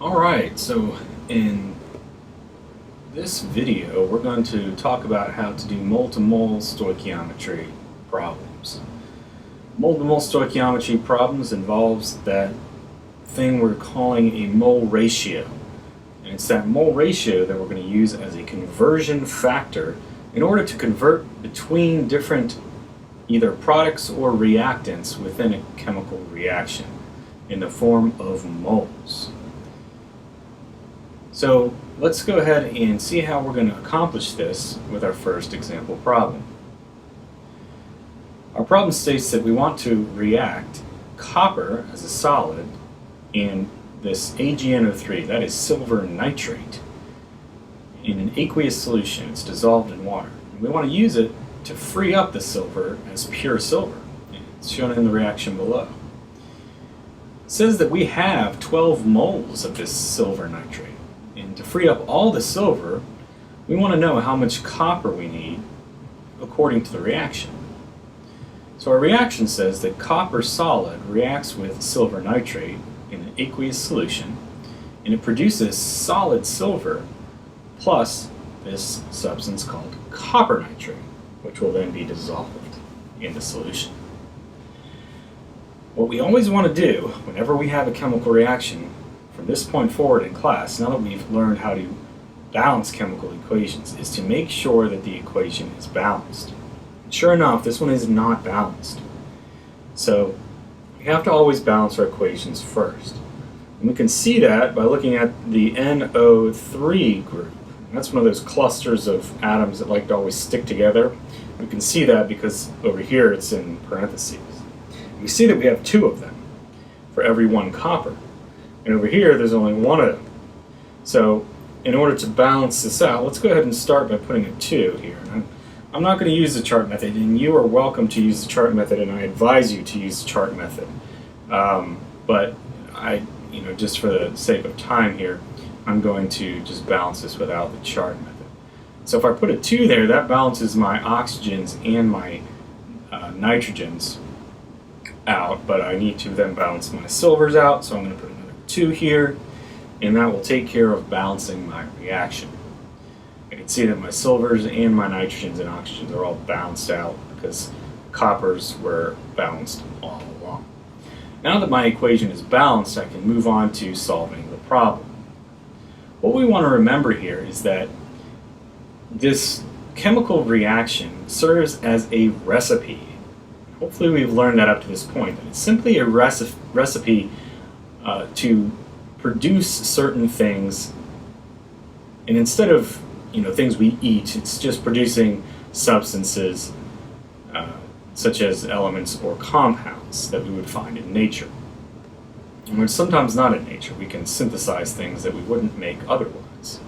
Alright, so in this video we're going to talk about how to do mole-to-mole stoichiometry problems. Mole-to-mole stoichiometry problems involves that thing we're calling a mole ratio. And it's that mole ratio that we're going to use as a conversion factor in order to convert between different either products or reactants within a chemical reaction in the form of moles. So let's go ahead and see how we're going to accomplish this with our first example problem. Our problem states that we want to react copper as a solid and this AgNO3, that is silver nitrate, in an aqueous solution. It's dissolved in water. And we want to use it to free up the silver as pure silver. It's shown in the reaction below. It says that we have 12 moles of this silver nitrate. And to free up all the silver, we want to know how much copper we need according to the reaction. So our reaction says that copper solid reacts with silver nitrate in an aqueous solution, and it produces solid silver plus this substance called copper nitrate, which will then be dissolved in the solution. What we always want to do whenever we have a chemical reaction from this point forward in class, now that we've learned how to balance chemical equations, is to make sure that the equation is balanced. And sure enough, this one is not balanced. So we have to always balance our equations first. And we can see that by looking at the NO3 group. That's one of those clusters of atoms that like to always stick together. We can see that because over here it's in parentheses. We see that we have two of them for every one copper. And over here, there's only one of them. So in order to balance this out, let's go ahead and start by putting a 2 here. I'm not going to use the chart method, and you are welcome to use the chart method, and I advise you to use the chart method. But just for the sake of time here, I'm going to just balance this without the chart method. So if I put a 2 there, that balances my oxygens and my nitrogens out, but I need to then balance my silvers out, so I'm going to put 2 here, and that will take care of balancing my reaction. I can see that my silvers and my nitrogens and oxygens are all balanced out because coppers were balanced all along. Now that my equation is balanced, I can move on to solving the problem. What we want to remember here is that this chemical reaction serves as a recipe. Hopefully we've learned that up to this point. It's simply a recipe to produce certain things, and instead of things we eat, it's just producing substances such as elements or compounds that we would find in nature. And we're sometimes not in nature. We can synthesize things that we wouldn't make otherwise.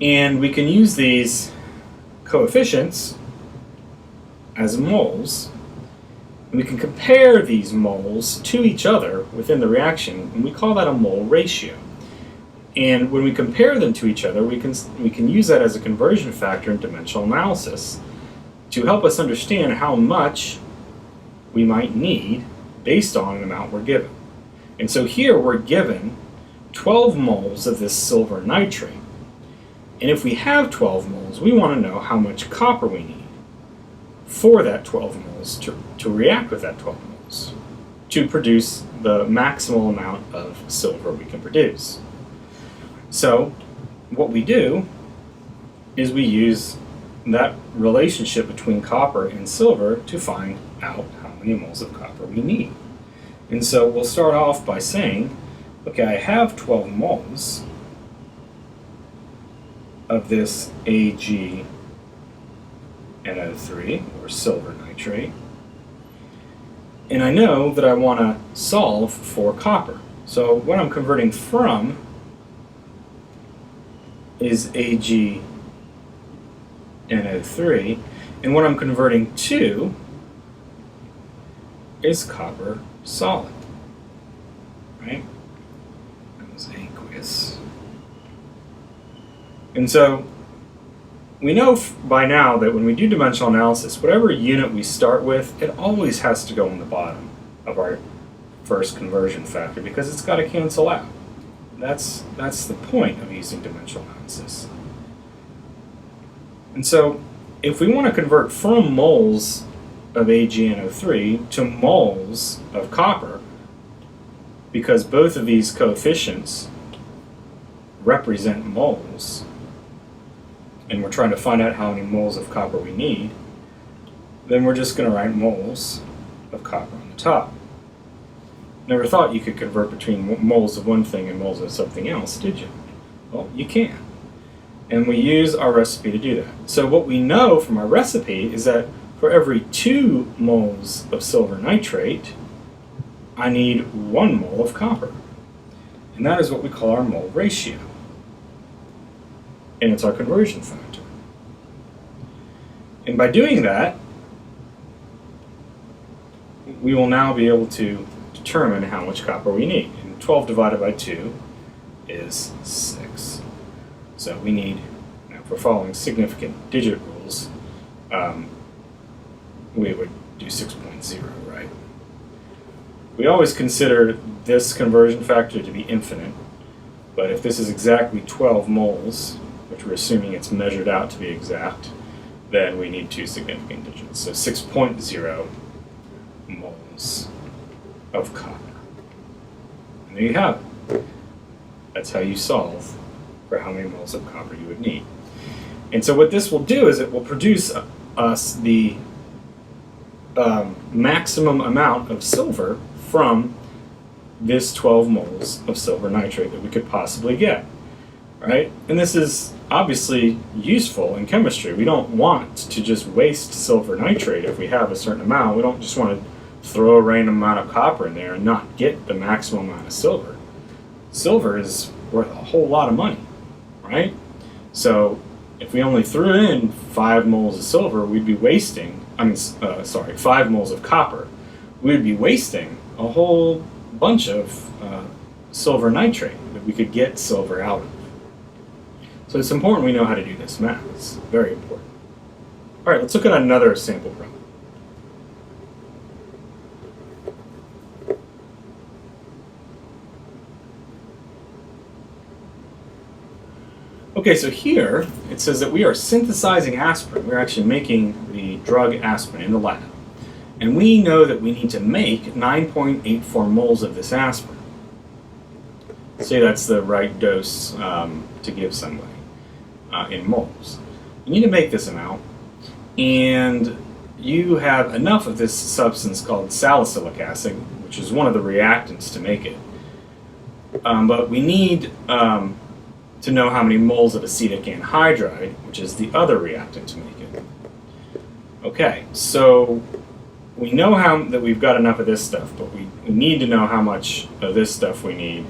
And we can use these coefficients as moles. And we can compare these moles to each other within the reaction, and we call that a mole ratio. And when we compare them to each other, we can use that as a conversion factor in dimensional analysis to help us understand how much we might need based on an amount we're given. And so here we're given 12 moles of this silver nitrate. And if we have 12 moles, we want to know how much copper we need for that 12 moles to react with that 12 moles to produce the maximal amount of silver we can produce. So what we do is we use that relationship between copper and silver to find out how many moles of copper we need. And so we'll start off by saying, okay, I have 12 moles of this AgNO3, or silver nitrate, and I know that I want to solve for copper. So what I'm converting from is AgNO3, and what I'm converting to is copper solid, right? That was aqueous. And so we know by now that when we do dimensional analysis, whatever unit we start with, it always has to go on the bottom of our first conversion factor because it's got to cancel out. That's the point of using dimensional analysis. And so, if we want to convert from moles of AgNO3 to moles of copper, because both of these coefficients represent moles, and we're trying to find out how many moles of copper we need, then we're just going to write moles of copper on the top. Never thought you could convert between moles of one thing and moles of something else, did you? Well, you can. And we use our recipe to do that. So what we know from our recipe is that for every 2 moles of silver nitrate, I need 1 mole of copper. And that is what we call our mole ratio. And it's our conversion factor. And by doing that, we will now be able to determine how much copper we need. And 12 divided by 2 is 6. So we need, now if we're following significant digit rules, we would do 6.0, right? We always consider this conversion factor to be infinite, but if this is exactly 12 moles, which we're assuming it's measured out to be exact, then we need 2 significant digits. So 6.0 moles of copper. And there you have it. That's how you solve for how many moles of copper you would need. And so what this will do is it will produce us the maximum amount of silver from this 12 moles of silver nitrate that we could possibly get, right? And this is obviously useful in chemistry. We don't want to just waste silver nitrate if we have a certain amount. We don't just want to throw a random amount of copper in there and not get the maximum amount of silver. Silver is worth a whole lot of money, right? So if we only threw in 5 moles of silver, we'd be wasting, 5 moles of copper, we'd be wasting a whole bunch of silver nitrate that we could get silver out of. So it's important we know how to do this math. It's very important. All right, let's look at another sample problem. Okay, so here it says that we are synthesizing aspirin. We're actually making the drug aspirin in the lab. And we know that we need to make 9.84 moles of this aspirin. Say that's the right dose to give somebody in moles. You need to make this amount, and you have enough of this substance called salicylic acid, which is one of the reactants to make it. But we need to know how many moles of acetic anhydride, which is the other reactant to make it. Okay, so we know that we've got enough of this stuff, but we need to know how much of this stuff we need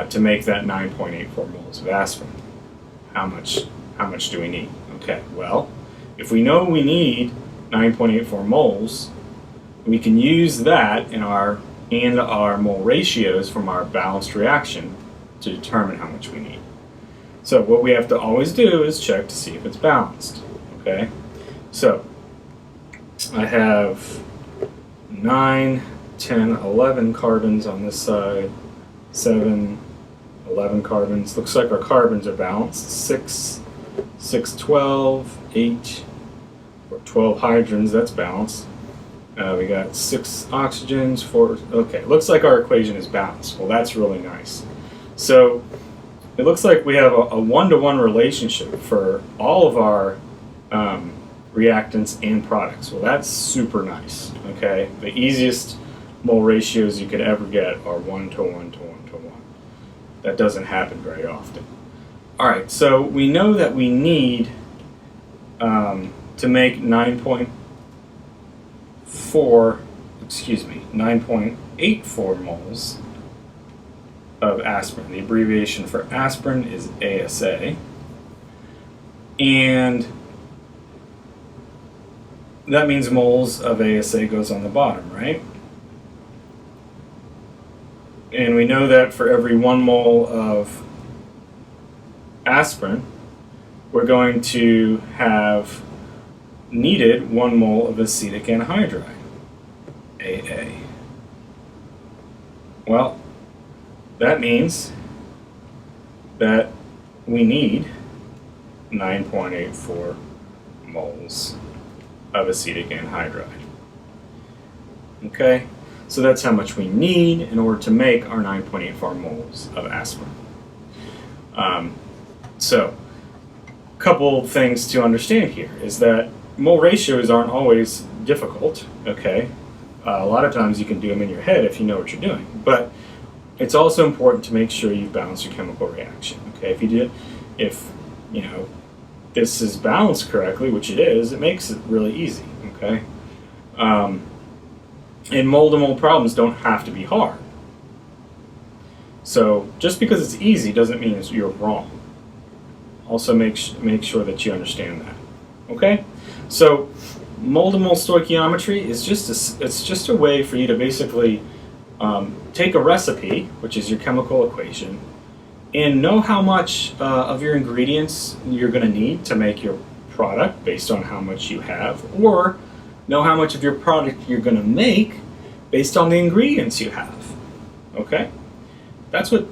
to make that 9.84 moles of aspirin. How much do we need? Okay, well, if we know we need 9.84 moles, we can use that in our mole ratios from our balanced reaction to determine how much we need. So what we have to always do is check to see if it's balanced. Okay, so I have 9, 10, 11 carbons on this side, 7, 11 carbons. Looks like our carbons are balanced. 6, 12, 8, or 12 hydrogens, that's balanced. We got 6 oxygens, 4, okay, looks like our equation is balanced. Well, that's really nice. So it looks like we have a one-to-one relationship for all of our reactants and products. Well, that's super nice, okay? The easiest mole ratios you could ever get are 1 to 1 to 1 to 1. That doesn't happen very often. All right, so we know that we need to make 9.84 moles of aspirin. The abbreviation for aspirin is ASA. And that means moles of ASA goes on the bottom, right? And we know that for every 1 mole of aspirin, we're going to have needed 1 mole of acetic anhydride, AA. Well, that means that we need 9.84 moles of acetic anhydride. Okay, so that's how much we need in order to make our 9.84 moles of aspirin. So, a couple things to understand here is that mole ratios aren't always difficult, okay? A lot of times you can do them in your head if you know what you're doing, but it's also important to make sure you've balanced your chemical reaction, okay? If you know, this is balanced correctly, which it is, it makes it really easy, okay? And mole-to-mole problems don't have to be hard. So just because it's easy doesn't mean you're wrong. Also make sure that you understand that. Okay? So mole-to-mole stoichiometry is just a way for you to basically take a recipe, which is your chemical equation, and know how much of your ingredients you're going to need to make your product based on how much you have, or know how much of your product you're going to make based on the ingredients you have. Okay? That's what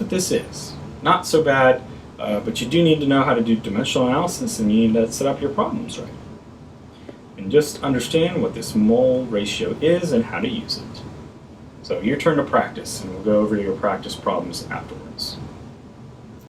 this is. Not so bad, but you do need to know how to do dimensional analysis, and you need to set up your problems right. And just understand what this mole ratio is and how to use it. So your turn to practice, and we'll go over your practice problems afterwards.